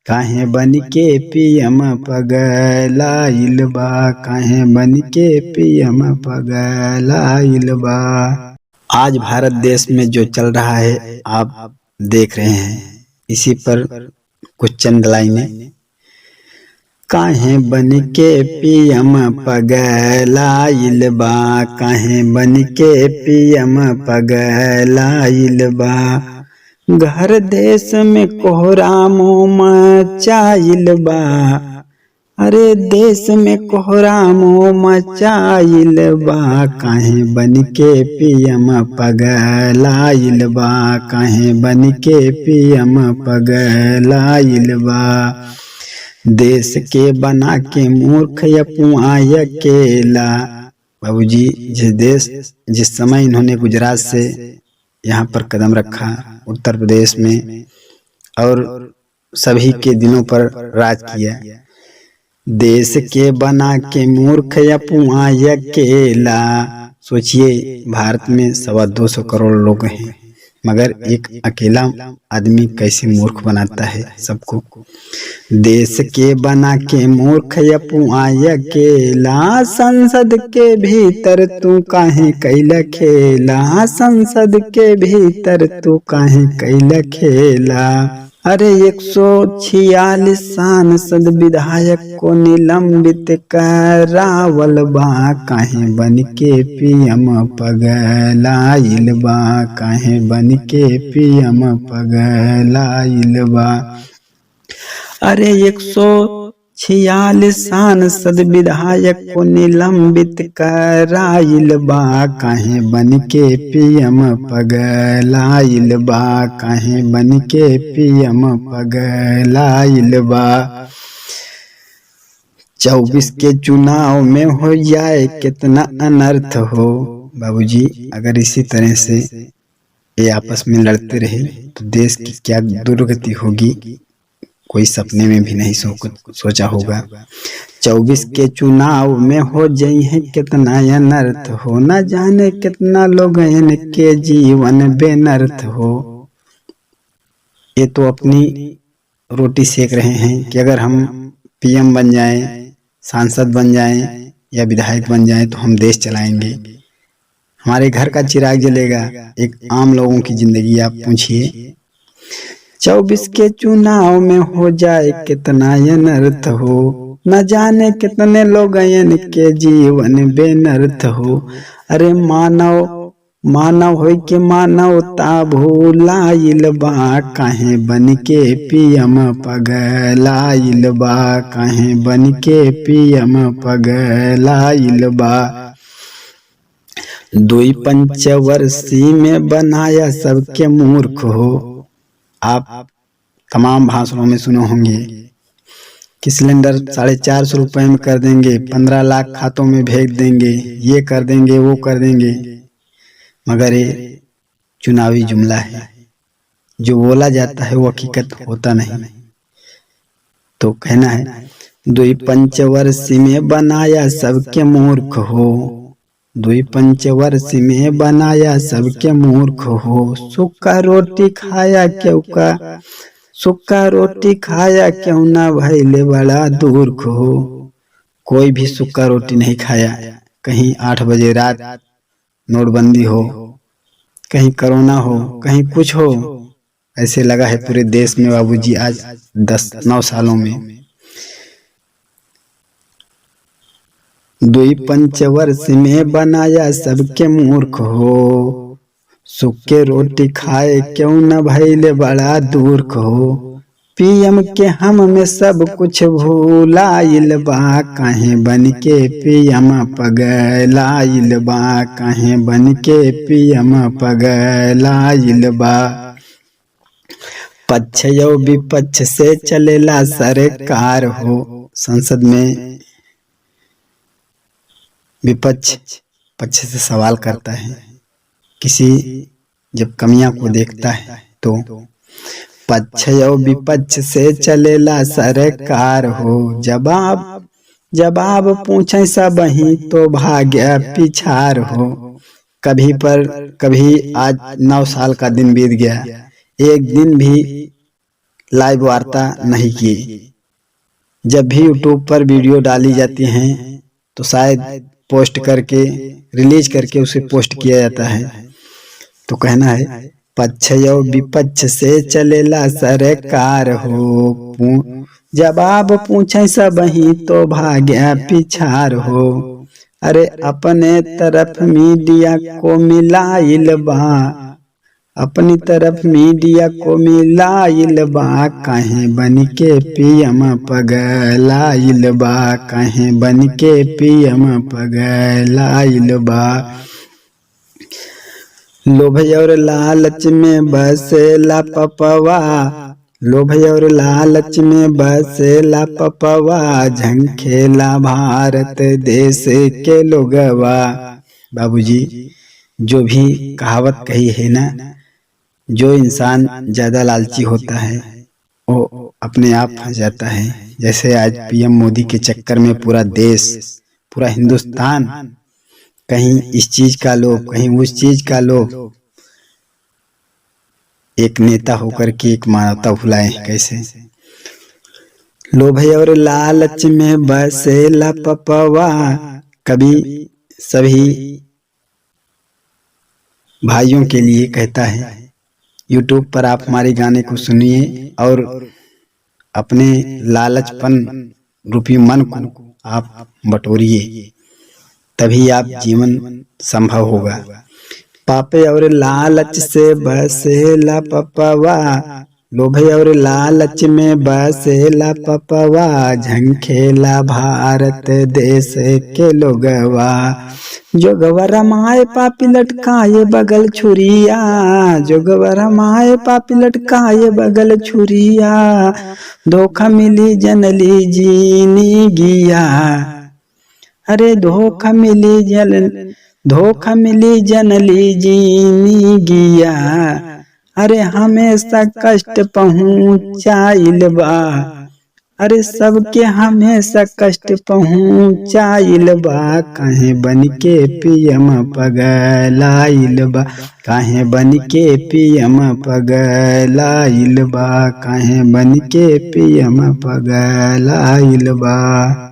काहे बन के पीएम पगलाइल बा, काहे बन के पीएम पगलाइल बा। आज भारत देश में जो चल रहा है आप देख रहे हैं, इसी पर कुछ चंद लाइनें। काहे बन के पीएम पगलाइल बा, काहे बन के पीएम पगलाइल बा। घर देश में कोहराम मचाइल बा, अरे देश में कोहराम मचाइल बा। काहे बन के पीएम पगलाइल बा, काहे बन के पीएम पगलाइल बा। देश के बना के मूर्ख अपुआय अकेला। बाबूजी, जिस समय इन्होंने गुजरात से यहाँ पर कदम रखा, उत्तर प्रदेश में, और सभी के दिनों पर राज किया। देश के बना के मूर्ख अपुआय अकेला। सोचिए, भारत में 225 करोड़ लोग हैं, मगर एक अकेला आदमी कैसे मूर्ख बनाता है सबको। देश के बना के मूर्ख अपुआय अकेला। संसद के भीतर तू काहे कैला खेला, संसद के भीतर तू काहे कैला खेला। अरे 146 सांसद विधायक को निलंबित करावल बा। काहे बन के पीएम पगलाइल बा, काहे बन के पीएम पगलाइल बा। अरे 146 सांसद विधायक को निलंबित कराइल बा। काहे बन के पीएम पगलाइल बा, काहे बन के पीएम पगलाइल बा। 24 के चुनाव में हो जाए कितना अनर्थ हो। बाबूजी, अगर इसी तरह से ये आपस में लड़ते रहे तो देश की क्या दुर्गति होगी, कोई सपने में भी नहीं सोचा होगा। 24 के चुनाव में हो जाई है कितना अनर्थ हो, न जाने कितना लोग इनके जीवन बेनर्थ हो। ये तो अपनी रोटी सेक रहे हैं कि अगर हम पीएम बन जाएं, सांसद बन जाएं या विधायक बन जाएं तो हम देश चलाएंगे, हमारे घर का चिराग जलेगा। एक आम लोगों की जिंदगी आप पूछिए। 24 के चुनाव में हो जाए कितना अनर्थ हो, न जाने कितने लोग इनके जीवन बेनर्थ हो। अरे मानव हो के मानवता भूलाइल बा। काहे बन के पीएम पगलाइल बा, काहे बन के पीएम पगलाइल बा। 2 पंचवर्षीय में बनाया सबके मूर्ख हो। आप तमाम भाषणों में सुने होंगे कि सिलेंडर 450 रुपए में कर देंगे, 15 लाख खातों में भेज देंगे, ये कर देंगे, वो कर देंगे। मगर ये चुनावी जुमला है, जो बोला जाता है वो हकीकत होता नहीं। तो कहना है 2 पंचवर्षीय में बनाया सबके मूर्ख हो, 2 पंचवर्षीय में बनाया सबके मूर्ख हो। सूखा रोटी खाया क्यों ना भइले बड़ा दूर्ख हो। कोई भी सूखा रोटी नहीं खाया। कहीं 8 बजे रात नोटबंदी हो, कहीं कोरोना हो, कहीं कुछ हो, ऐसे लगा है पूरे देश में बाबूजी आज 9 सालों में। 2 पंचवर्षीय में बनाया सबके मूर्ख हो। सूखे रोटी खाए क्यों न भइले बड़ा दूर्ख हो। पीएम के हम में सब कुछ भूलाइल बा। काहे बन के पीएम पगलाइल बा, काहे बन के पीएम पगलाइल बा। पक्ष और विपक्ष से चलेला सरकार हो। संसद में विपक्ष पक्ष से सवाल करता है, किसी जब कमियां को देखता है तो पक्ष और विपक्ष से चलेला सरकार हो। जवाब पूछे सब ही तो भाग्य पिछार हो। कभी आज 9 साल का दिन बीत गया, एक दिन भी लाइव वार्ता नहीं किए। जब भी यूट्यूब पर वीडियो डाली जाती हैं तो शायद पोस्ट करके रिलीज करके उसे पोस्ट किया जाता है। तो कहना है पक्ष और विपक्ष से चलेला सरकार हो, जवाब पूछे सब ही तो भाग्य पिछार हो। अरे अपने तरफ मीडिया को मिलाइल बा, अपनी तरफ मीडिया को मिलाइल बा, काहे बन के पीएम पगलाइल बा, काहे बन के पीएम पगलाइल बा। लोभ और लालच में बसेला पपवा, लोभ और लालच में बसेला पपवा, झंखेला भारत देश के लोगवा। बाबूजी जो भी कहावत कही है ना, जो इंसान ज्यादा लालची होता है वो अपने आप फंस जाता है। जैसे आज पीएम मोदी के चक्कर में पूरा देश, पूरा हिंदुस्तान, कहीं इस चीज का लोभ, कहीं उस चीज का लोभ, एक नेता होकर के एक मानवता भुलाए कैसे। लोभ और लालच में बसेला पपवा, कभी सभी भाइयों के लिए कहता है यूट्यूब पर आप हमारे गाने को सुनिए और अपने लालचपन रूपी मन को आप बटोरिए, तभी आप जीवन संभव होगा। पापे और लालच से बसेला पपवा, लोभ और लालच में बसेला पपवा, झंखेला भारत देश के लोगवा। जोगवा रमाए पापी लटकाए बगल छुरिया, जोगवा रमाए पापी लटकाए बगल छुरिया, धोखा मिली जनली जीनी गिया। अरे धोखा मिली जनली जीनी गिया। अरे हमेशा कष्ट पहुँचाइल बा, अरे सबके हमेशा कष्ट पहुँचाइल बा, काहे बन के पीएम पगलाइल बा, काहे बन के पीएम पगलाइल बा, काहे बन के पीएम पगलाइल बा।